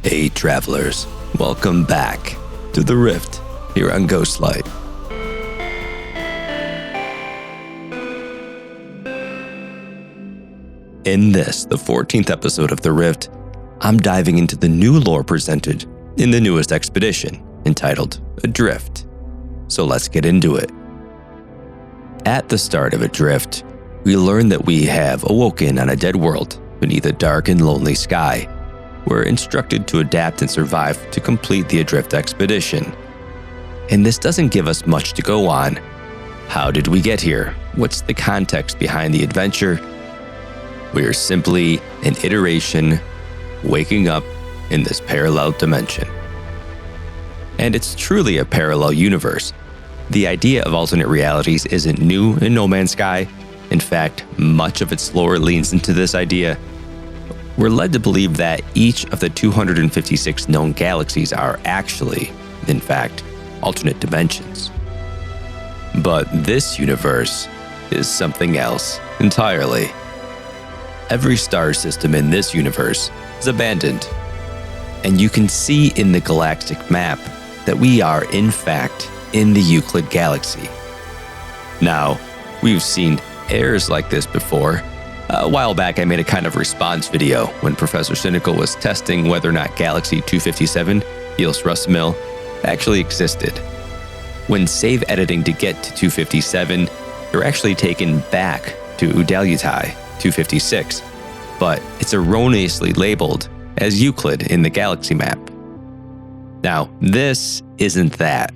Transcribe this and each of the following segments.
Hey travelers, welcome back to the Rift here on Ghostlight. In this, the 14th episode of the Rift, I'm diving into the new lore presented in the newest expedition, entitled ADRIFT. So let's get into it. At the start of ADRIFT, we learn that we have awoken on a dead world beneath a dark and lonely sky. We're instructed to adapt and survive to complete the ADRIFT expedition. And this doesn't give us much to go on. How did we get here? What's the context behind the adventure? We're simply an iteration waking up in this parallel dimension. And it's truly a parallel universe. The idea of alternate realities isn't new in No Man's Sky. In fact, much of its lore leans into this idea. We're led to believe that each of the 256 known galaxies are actually, in fact, alternate dimensions. But this universe is something else entirely. Every star system in this universe is abandoned. And you can see in the galactic map that we are, in fact, in the Euclid galaxy. Now, we've seen errors like this before. A while back, I made a kind of response video when Professor Cynical was testing whether or not Galaxy 257, Eos Russmil, actually existed. When save editing to get to 257, you're actually taken back to Udalutai 256, but it's erroneously labeled as Euclid in the galaxy map. Now, this isn't that.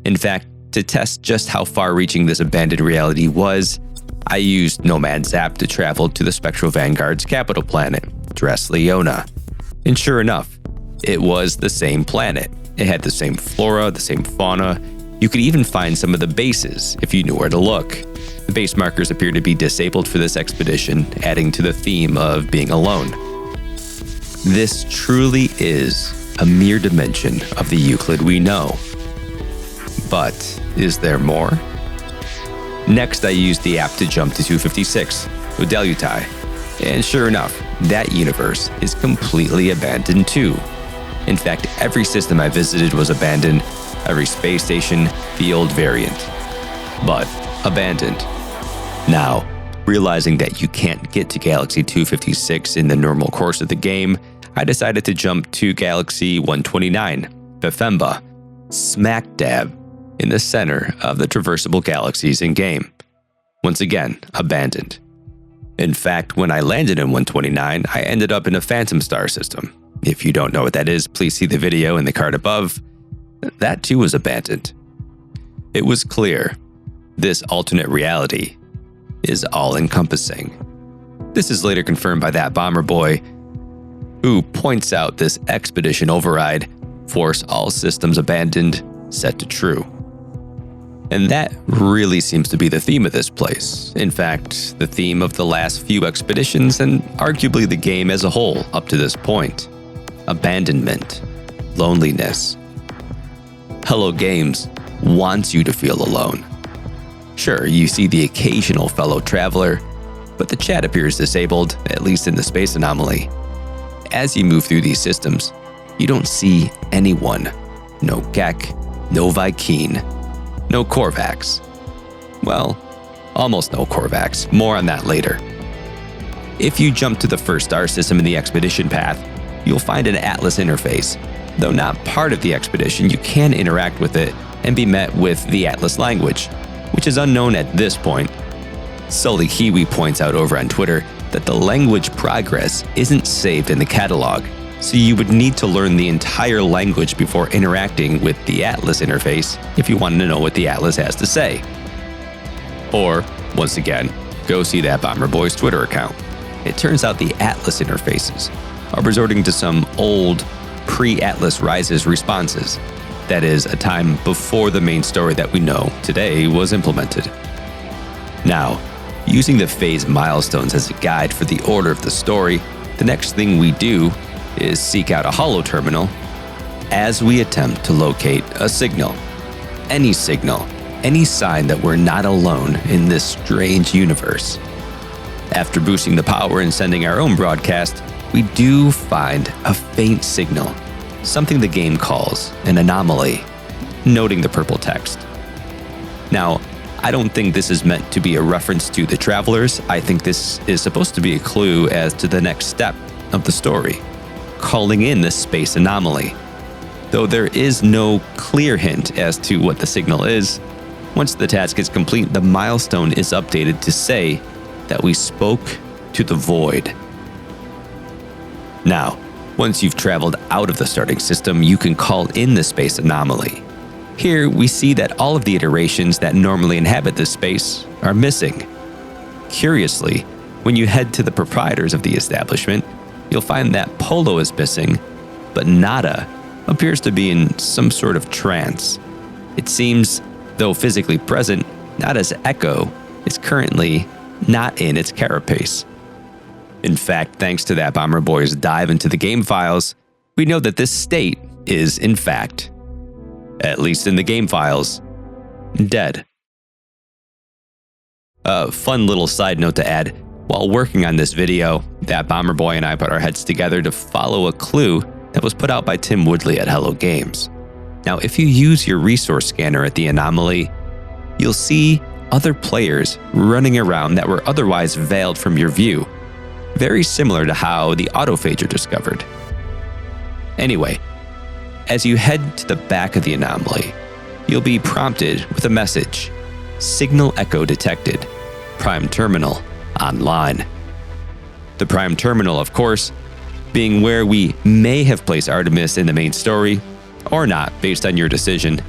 In fact, to test just how far-reaching this abandoned reality was, I used Nomad Zap to travel to the Spectral Vanguard's capital planet, Dres Leona. And sure enough, it was the same planet. It had the same flora, the same fauna. You could even find some of the bases if you knew where to look. The base markers appear to be disabled for this expedition, adding to the theme of being alone. This truly is a mere dimension of the Euclid we know. But is there more? Next, I used the app to jump to 256, Udalutai, and sure enough, that universe is completely abandoned too. In fact, every system I visited was abandoned, every space station, field, variant. But abandoned. Now, realizing that you can't get to Galaxy 256 in the normal course of the game, I decided to jump to Galaxy 129, Befemba, smack dab in the center of the traversable galaxies in-game. Once again, abandoned. In fact, when I landed in 129, I ended up in a phantom star system. If you don't know what that is, please see the video in the card above. That too was abandoned. It was clear, this alternate reality is all-encompassing. This is later confirmed by that bomber boy, who points out this expedition override, force all systems abandoned, set to true. And that really seems to be the theme of this place. In fact, the theme of the last few expeditions and arguably the game as a whole up to this point. Abandonment. Loneliness. Hello Games wants you to feel alone. Sure, you see the occasional fellow traveler, but the chat appears disabled, at least in the space anomaly. As you move through these systems, you don't see anyone. No Gek, no Vy'keen, no Korvax. Well, almost no Korvax. More on that later. If you jump to the first star system in the expedition path, you'll find an Atlas interface. Though not part of the expedition, you can interact with it and be met with the Atlas language, which is unknown at this point. Sully Kiwi points out over on Twitter that the language progress isn't saved in the catalog, so you would need to learn the entire language before interacting with the Atlas interface if you wanted to know what the Atlas has to say. Or, once again, go see that Bomber Boy's Twitter account. It turns out the Atlas interfaces are resorting to some old pre-Atlas Rises responses. That is, a time before the main story that we know today was implemented. Now, using the phase milestones as a guide for the order of the story, the next thing we do is seek out a holo terminal as we attempt to locate a signal. Any sign that we're not alone in this strange universe. After boosting the power and sending our own broadcast, we do find a faint signal, something the game calls an anomaly, noting the purple text. Now, I don't think this is meant to be a reference to the travelers. I think this is supposed to be a clue as to the next step of the story, calling in the space anomaly. Though there is no clear hint as to what the signal is, once the task is complete, the milestone is updated to say that we spoke to the void. Now, once you've traveled out of the starting system, you can call in the space anomaly. Here, we see that all of the iterations that normally inhabit this space are missing. Curiously, when you head to the proprietors of the establishment, you'll find that Polo is missing, but Nada appears to be in some sort of trance. It seems, though physically present, Nada's echo is currently not in its carapace. In fact, thanks to that Bomber Boy's dive into the game files, we know that this state is, in fact, at least in the game files, dead. A fun little side note to add, while working on this video, that Bomber Boy and I put our heads together to follow a clue that was put out by Tim Woodley at Hello Games. Now, if you use your resource scanner at the anomaly, you'll see other players running around that were otherwise veiled from your view, very similar to how the autophager discovered. Anyway, as you head to the back of the anomaly, you'll be prompted with a message: Signal Echo detected. Prime Terminal online. The Prime Terminal, of course, being where we may have placed Artemis in the main story, or not, based on your decision.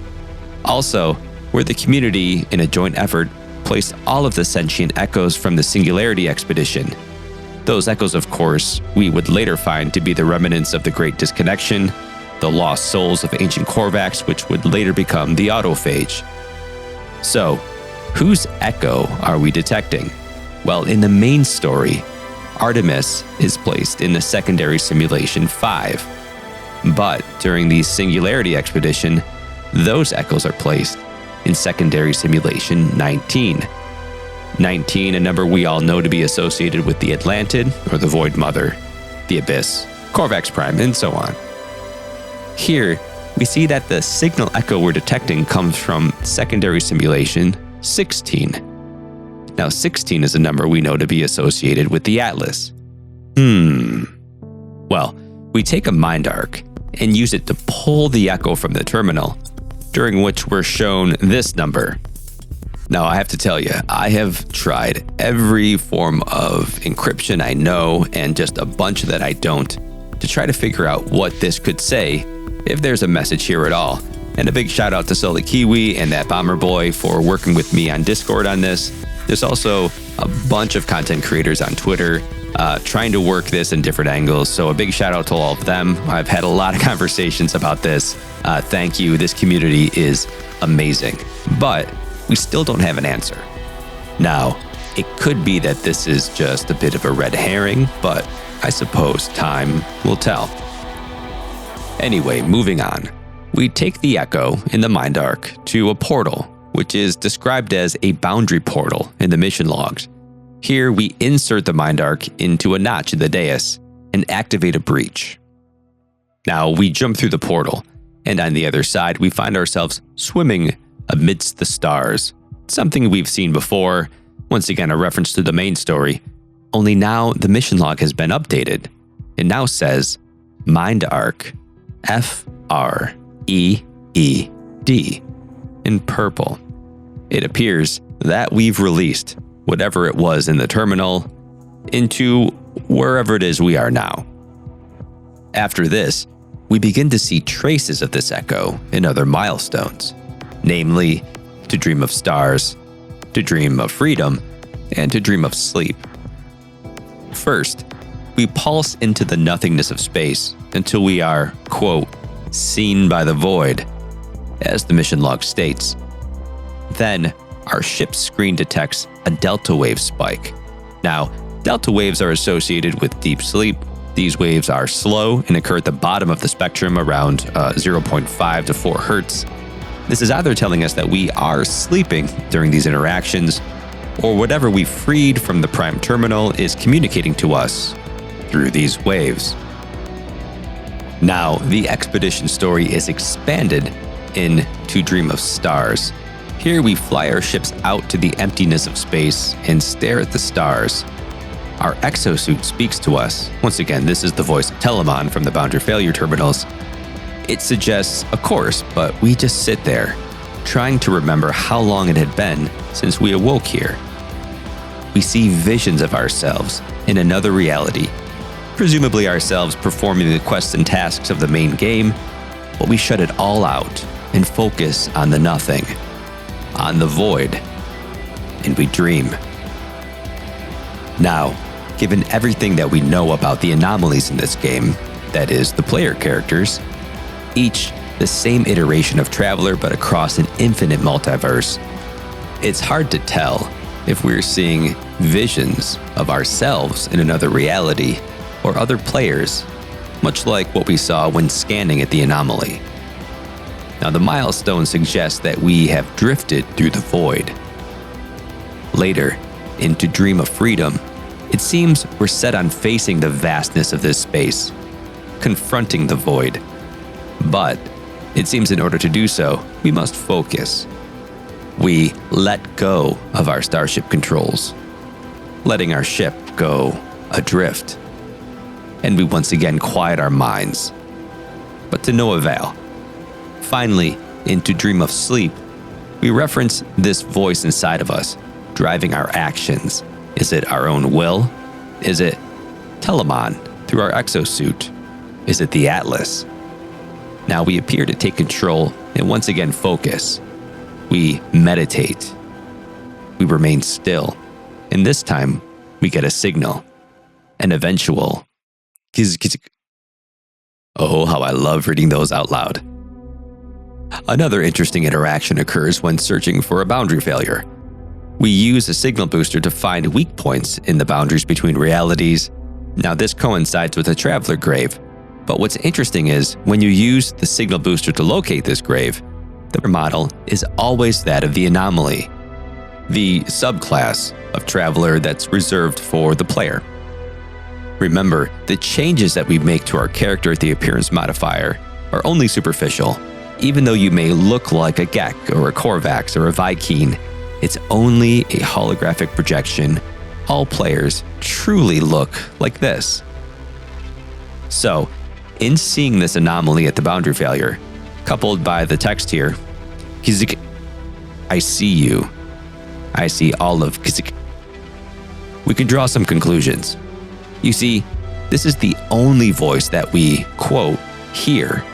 Also, where the community, in a joint effort, placed all of the sentient echoes from the Singularity expedition. Those echoes, of course, we would later find to be the remnants of the Great Disconnection, the lost souls of ancient Korvax, which would later become the autophage. So, whose echo are we detecting? Well, in the main story, Artemis is placed in the secondary simulation 5. But during the Singularity expedition, those echoes are placed in secondary simulation 19. 19, a number we all know to be associated with the Atlantid, or the Void Mother, the Abyss, Korvax Prime, and so on. Here, we see that the signal echo we're detecting comes from secondary simulation 16. Now, 16 is a number we know to be associated with the Atlas. Well, we take a mind arc and use it to pull the echo from the terminal, during which we're shown this number. Now, I have to tell you, I have tried every form of encryption I know and just a bunch that I don't to try to figure out what this could say, if there's a message here at all. And a big shout out to Sully Kiwi and that Bomber Boy for working with me on Discord on this. There's also a bunch of content creators on Twitter trying to work this in different angles. So a big shout out to all of them. I've had a lot of conversations about this. Thank you. This community is amazing. But we still don't have an answer. Now, it could be that this is just a bit of a red herring, but I suppose time will tell. Anyway, moving on. We take the echo in the mind arc to a portal, which is described as a boundary portal in the mission logs. Here, we insert the mind arc into a notch in the dais and activate a breach. Now, we jump through the portal, and on the other side, we find ourselves swimming amidst the stars. Something we've seen before, once again a reference to the main story, only now the mission log has been updated. It now says Mind Arc FREED in purple. It appears that we've released whatever it was in the terminal into wherever it is we are now. After this, we begin to see traces of this echo in other milestones, namely, to dream of stars, to dream of freedom, and to dream of sleep. First, we pulse into the nothingness of space until we are, quote, seen by the void, as the mission log states. Then, our ship's screen detects a delta wave spike. Now, delta waves are associated with deep sleep. These waves are slow and occur at the bottom of the spectrum around 0.5 to 4 hertz. This is either telling us that we are sleeping during these interactions, or whatever we freed from the Prime Terminal is communicating to us, through these waves. Now, the expedition story is expanded in To Dream of Stars. Here we fly our ships out to the emptiness of space and stare at the stars. Our exosuit speaks to us. Once again, this is the voice of Telemon from the Boundary Failure terminals. It suggests a course, but we just sit there, trying to remember how long it had been since we awoke here. We see visions of ourselves in another reality, presumably ourselves performing the quests and tasks of the main game, but we shut it all out and focus on the nothing, on the void, and we dream. Now, given everything that we know about the anomalies in this game, that is, the player characters, each the same iteration of Traveler but across an infinite multiverse, it's hard to tell if we're seeing visions of ourselves in another reality or other players, much like what we saw when scanning at the anomaly. Now, the milestone suggests that we have drifted through the void. Later, in To Dream of Freedom, it seems we're set on facing the vastness of this space, confronting the void. But it seems in order to do so, we must focus. We let go of our starship controls, letting our ship go adrift. And we once again quiet our minds, but to no avail. Finally, in To Dream of Sleep, we reference this voice inside of us, driving our actions. Is it our own will? Is it Telemon through our exosuit? Is it the Atlas? Now we appear to take control and once again focus. We meditate. We remain still. And this time, we get a signal. An eventual oh, how I love reading those out loud. Another interesting interaction occurs when searching for a boundary failure. We use a signal booster to find weak points in the boundaries between realities. Now, this coincides with a Traveler grave. But what's interesting is, when you use the signal booster to locate this grave, the model is always that of the anomaly, the subclass of Traveler that's reserved for the player. Remember, the changes that we make to our character at the appearance modifier are only superficial. Even though you may look like a Gek or a Korvax or a Vy'keen, it's only a holographic projection. All players truly look like this. So, in seeing this anomaly at the boundary failure, coupled by the text here, I see you. I see all of Kizik. We can draw some conclusions. You see, this is the only voice that we, quote, hear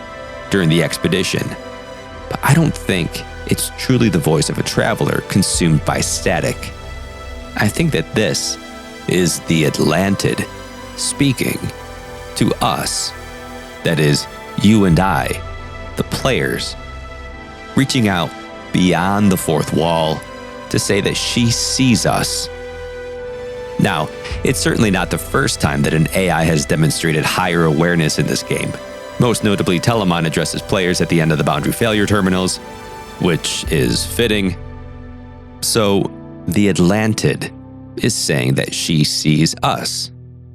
during the expedition. But I don't think it's truly the voice of a Traveler consumed by static. I think that this is the Atlantid speaking to us. That is, you and I, the players, reaching out beyond the fourth wall to say that she sees us. Now, it's certainly not the first time that an AI has demonstrated higher awareness in this game. Most notably, Telemon addresses players at the end of the boundary failure terminals, which is fitting. So, the Atlantid is saying that she sees us,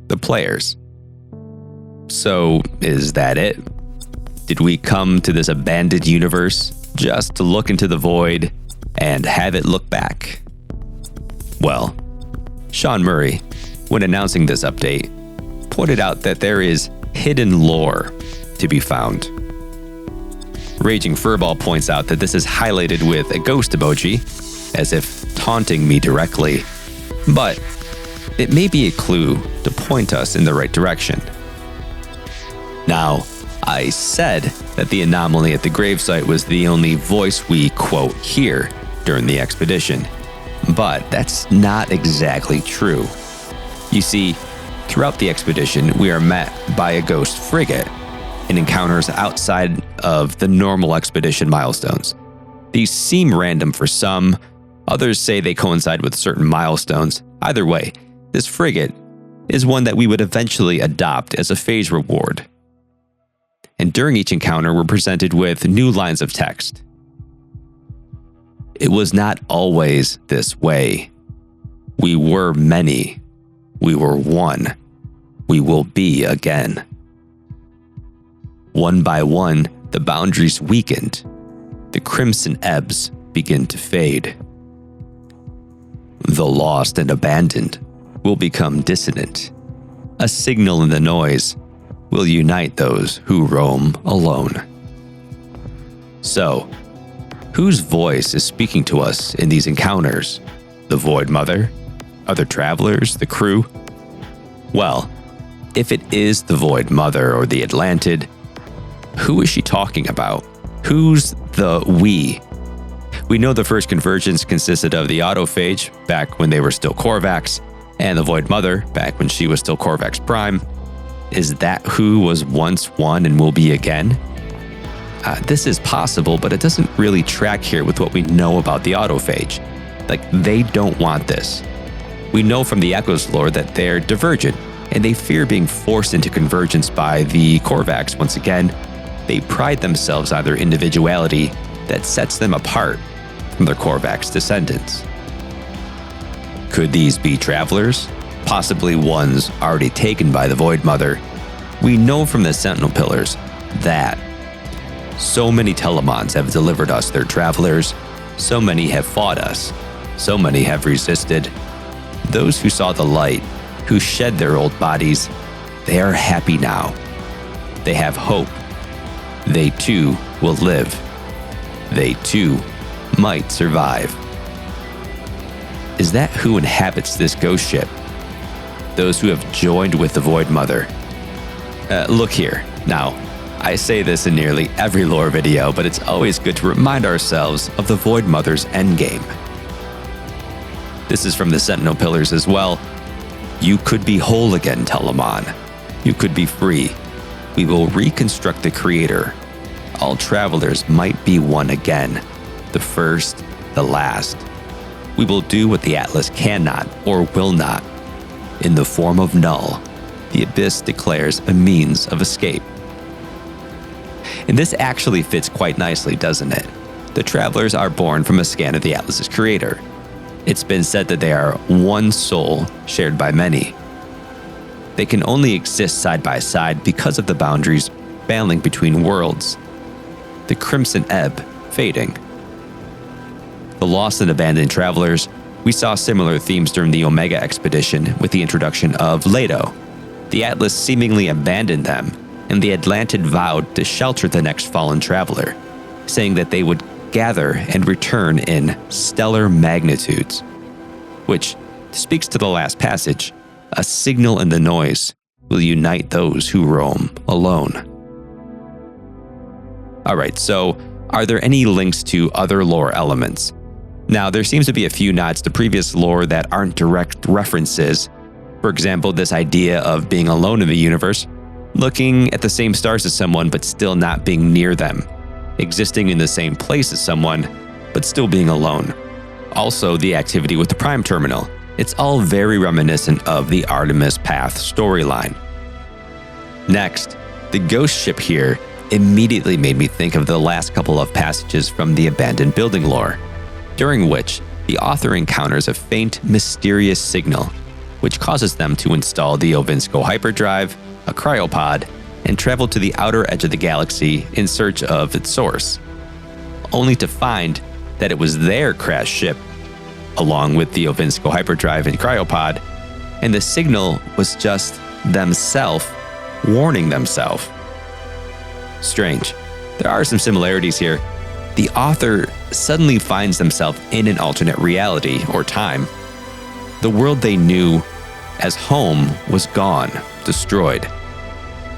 the players. So, is that it? Did we come to this abandoned universe just to look into the void and have it look back? Well, Sean Murray, when announcing this update, pointed out that there is hidden lore to be found. Raging Furball points out that this is highlighted with a ghost emoji, as if taunting me directly, but it may be a clue to point us in the right direction. Now, I said that the anomaly at the gravesite was the only voice we, quote, hear during the expedition. But that's not exactly true. You see, throughout the expedition, we are met by a ghost frigate and encounters outside of the normal expedition milestones. These seem random for some, others say they coincide with certain milestones. Either way, this frigate is one that we would eventually adopt as a phase reward. And during each encounter, we're presented with new lines of text. It was not always this way. We were many. We were one. we will be again. One by one, the boundaries weakened. The crimson ebbs begin to fade. The lost and abandoned will become dissonant. A signal in the noise will unite those who roam alone. So, whose voice is speaking to us in these encounters? The Void Mother? Other travelers? The crew? Well, if it is the Void Mother or the Atlantid, who is she talking about? Who's the we? We know the first convergence consisted of the Autophage, back when they were still Korvax, and the Void Mother, back when she was still Korvax Prime. Is that who was once one and will be again? This is possible, but it doesn't really track here with what we know about the Autophage. Like, they don't want this. We know from the Echoes lore that they're divergent, and they fear being forced into convergence by the Korvax once again. They pride themselves on their individuality that sets them apart from their Korvax descendants. Could these be travelers? Possibly ones already taken by the Void Mother. We know from the Sentinel Pillars that so many Telemons have delivered us their travelers, so many have fought us, so many have resisted. Those who saw the light, who shed their old bodies, they are happy now. They have hope. They too will live. They too might survive. Is that who inhabits this ghost ship? Those who have joined with the Void Mother. Look here. Now, I say this in nearly every lore video, but it's always good to remind ourselves of the Void Mother's endgame. This is from the Sentinel Pillars as well. You could be whole again, Telemon. You could be free. We will reconstruct the Creator. All travelers might be one again. The first, the last. We will do what the Atlas cannot or will not. In the form of Null, the Abyss declares a means of escape. And this actually fits quite nicely, doesn't it? The travelers are born from a scan of the Atlas's creator. It's been said that they are one soul shared by many. They can only exist side by side because of the boundaries battling between worlds. The crimson ebb fading. The lost and abandoned travelers, we saw similar themes during the Omega expedition with the introduction of Leto. The Atlas seemingly abandoned them, and the Atlantid vowed to shelter the next fallen traveler, saying that they would gather and return in stellar magnitudes, which speaks to the last passage. A signal in the noise will unite those who roam alone. Alright, so are there any links to other lore elements? Now, there seems to be a few nods to previous lore that aren't direct references. For example, this idea of being alone in the universe, looking at the same stars as someone but still not being near them, existing in the same place as someone but still being alone. Also, the activity with the Prime Terminal. It's all very reminiscent of the Artemis Path storyline. Next, the ghost ship here immediately made me think of the last couple of passages from the Abandoned Building lore, during which the author encounters a faint, mysterious signal, which causes them to install the Ovinsko hyperdrive, a cryopod, and travel to the outer edge of the galaxy in search of its source, only to find that it was their crashed ship, along with the Ovinsko hyperdrive and cryopod, and the signal was just themselves warning themselves. Strange. There are some similarities here. The author suddenly finds themselves in an alternate reality or time. The world they knew as home was gone, destroyed.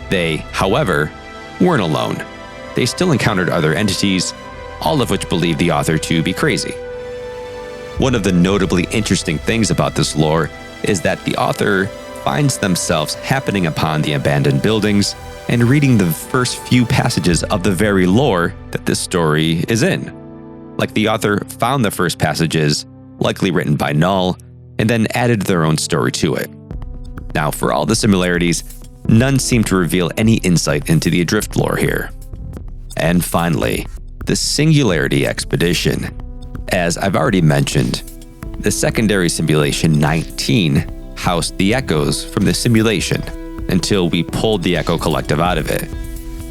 They, however, weren't alone. They still encountered other entities, all of which believed the author to be crazy. One of the notably interesting things about this lore is that the author finds themselves happening upon the abandoned buildings and reading the first few passages of the very lore that this story is in. Like the author found the first passages, likely written by Null, and then added their own story to it. Now, for all the similarities, none seem to reveal any insight into the Adrift lore here. And finally, the Singularity Expedition. As I've already mentioned, the secondary simulation 19 housed the echoes from the simulation, until we pulled the Echo Collective out of it.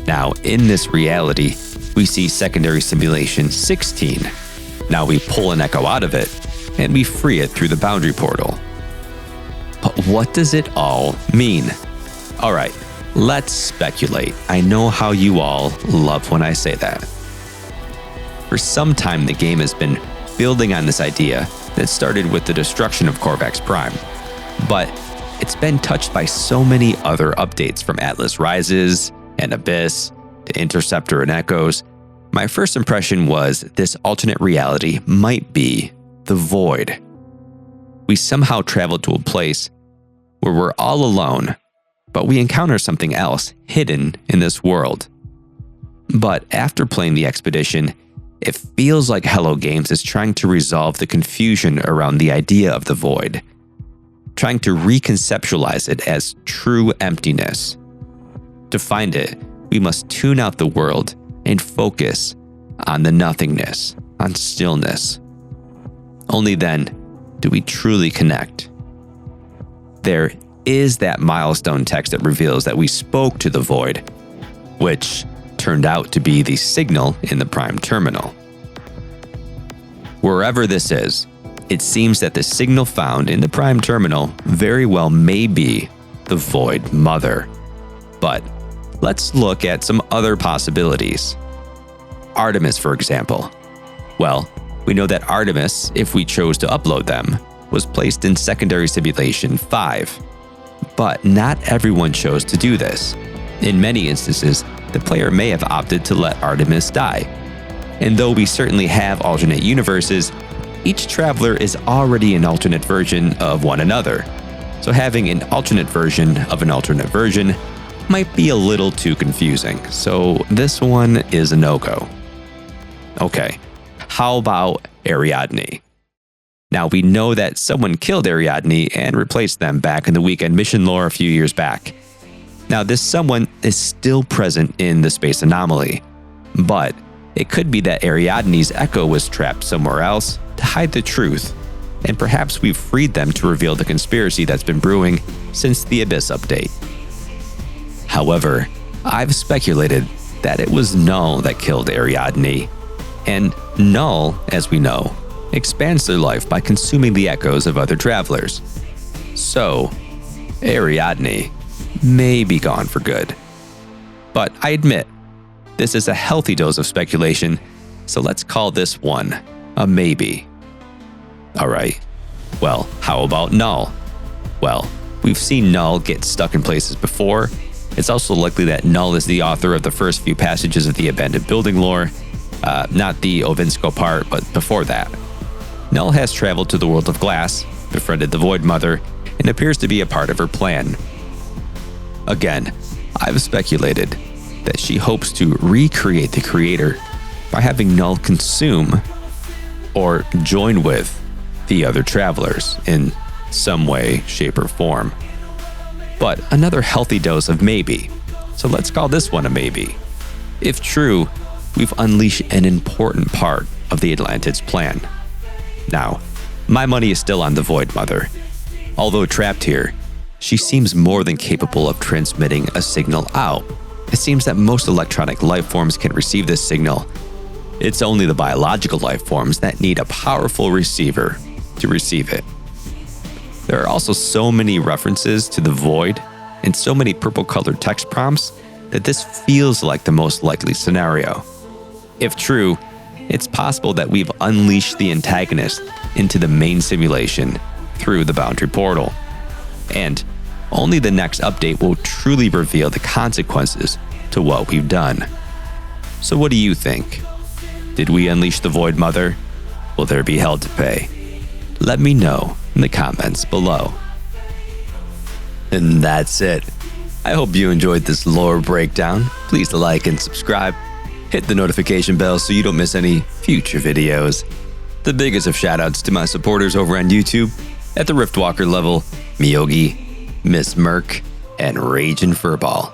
Now, in this reality, we see secondary simulation 16. Now we pull an Echo out of it, and we free it through the boundary portal. But what does it all mean? Alright, let's speculate. I know how you all love when I say that. For some time, the game has been building on this idea that started with the destruction of Korvax Prime. But it's been touched by so many other updates, from Atlas Rises and Abyss to Interceptor and Echoes. My first impression was this alternate reality might be the Void. We somehow traveled to a place where we're all alone, but we encounter something else hidden in this world. But after playing the expedition, it feels like Hello Games is trying to resolve the confusion around the idea of the Void, trying to reconceptualize it as true emptiness. To find it, we must tune out the world and focus on the nothingness, on stillness. Only then do we truly connect. There is that milestone text that reveals that we spoke to the Void, which turned out to be the signal in the Prime terminal. Wherever this is, it seems that the signal found in the Prime terminal very well may be the Void Mother. But let's look at some other possibilities. Artemis, for example. Well, we know that Artemis, if we chose to upload them, was placed in secondary simulation 5. But not everyone chose to do this. In many instances, the player may have opted to let Artemis die. And though we certainly have alternate universes, each traveler is already an alternate version of one another. So having an alternate version of an alternate version might be a little too confusing. So this one is a no-go. Okay, how about Ariadne? Now, we know that someone killed Ariadne and replaced them back in the Weekend Mission lore a few years back. Now, this someone is still present in the space anomaly, but it could be that Ariadne's Echo was trapped somewhere else to hide the truth, and perhaps we've freed them to reveal the conspiracy that's been brewing since the Abyss update. However, I've speculated that it was Null that killed Ariadne, and Null, as we know, expands their life by consuming the echoes of other travelers. So, Ariadne may be gone for good. But I admit, this is a healthy dose of speculation, so let's call this one a maybe. Alright, well, how about Null? Well, we've seen Null get stuck in places before. It's also likely that Null is the author of the first few passages of the Abandoned Building lore. Not the Ovinsko part, but before that. Null has traveled to the world of glass, befriended the Void Mother, and appears to be a part of her plan. Again, I've speculated that she hopes to recreate the creator by having Null consume or join with the other travelers in some way, shape, or form. But another healthy dose of maybe, so let's call this one a maybe. If true, we've unleashed an important part of the Atlantids' plan. Now, my money is still on the Void Mother. Although trapped here, she seems more than capable of transmitting a signal out. It seems that most electronic life forms can receive this signal. It's only the biological life forms that need a powerful receiver to receive it. There are also so many references to the Void and so many purple-colored text prompts that this feels like the most likely scenario. If true, it's possible that we've unleashed the antagonist into the main simulation through the boundary portal. And only the next update will truly reveal the consequences to what we've done. So what do you think? Did we unleash the Void Mother? Will there be hell to pay? Let me know in the comments below. And that's it. I hope you enjoyed this lore breakdown. Please like and subscribe. Hit the notification bell so you don't miss any future videos. The biggest of shoutouts to my supporters over on YouTube at the Riftwalker level, Miyogi, Miss Merc, and Ragin' Furball.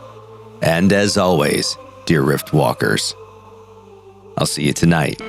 And as always, dear Riftwalkers, I'll see you tonight.